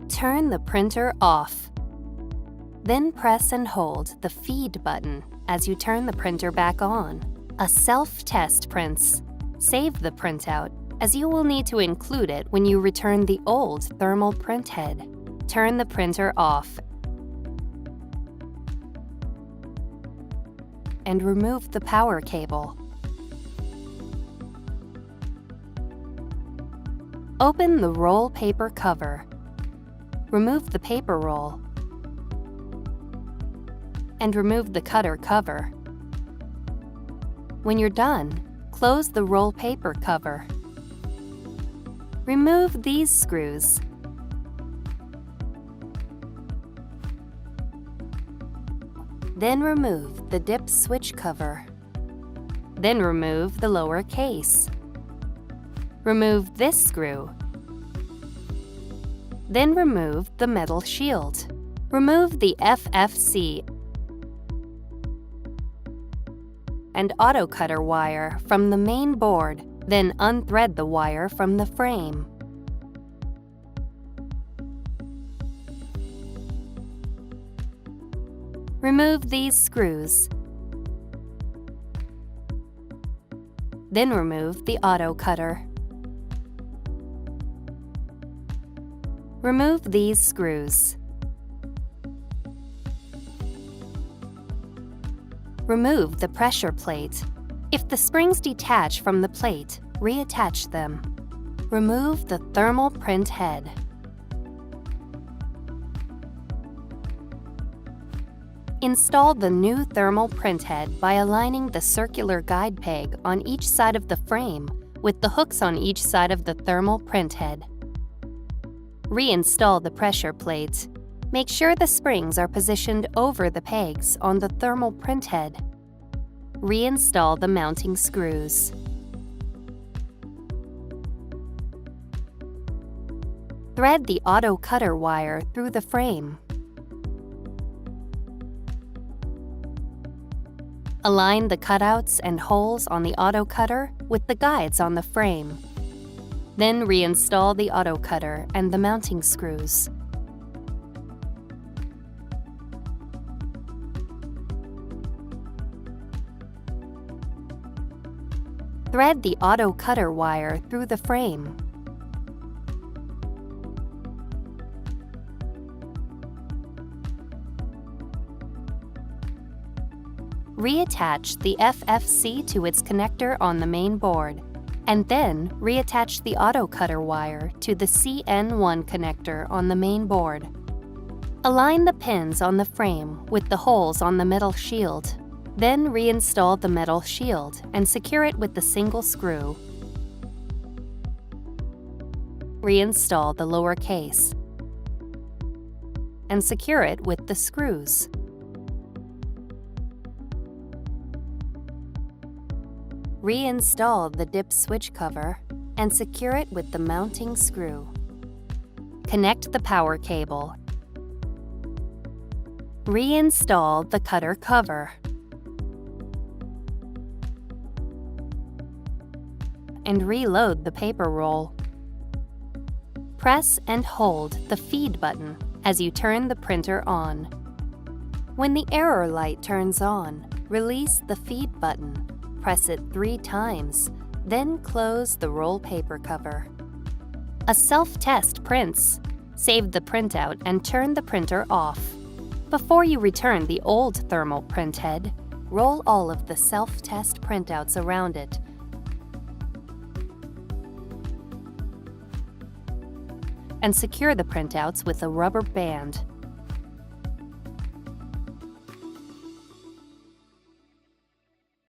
Turn the printer off. Then press and hold the Feed button as you turn the printer back on. A self-test prints. Save the printout, as you will need to include it when you return the old thermal print head. Turn the printer off and remove the power cable. Open the roll paper cover. Remove the paper roll and remove the cutter cover. When you're done, close the roll paper cover. Remove these screws. Then remove the dip switch cover. Then remove the lower case. Remove this screw. Then remove the metal shield. Remove the FFC and auto cutter wire from the main board, then unthread the wire from the frame. Remove these screws. Then remove the auto cutter. Remove these screws. Remove the pressure plate. If the springs detach from the plate, reattach them. Remove the thermal print head. Install the new thermal print head by aligning the circular guide peg on each side of the frame with the hooks on each side of the thermal print head. Reinstall the pressure plate. Make sure the springs are positioned over the pegs on the thermal print head. Reinstall the mounting screws. Thread the auto cutter wire through the frame. Align the cutouts and holes on the auto cutter with the guides on the frame. Then reinstall the auto cutter and the mounting screws. Thread the auto cutter wire through the frame. Reattach the FFC to its connector on the main board, and then reattach the auto cutter wire to the CN1 connector on the main board. Align the pins on the frame with the holes on the metal shield. Then reinstall the metal shield and secure it with the single screw. Reinstall the lower case and secure it with the screws. Reinstall the dip switch cover and secure it with the mounting screw. Connect the power cable. Reinstall the cutter cover. And reload the paper roll. Press and hold the Feed button as you turn the printer on. When the error light turns on, release the Feed button. Press it 3 times, then close the roll paper cover. A self-test prints. Save the printout and turn the printer off. Before you return the old thermal print head, roll all of the self-test printouts around it. And secure the printouts with a rubber band.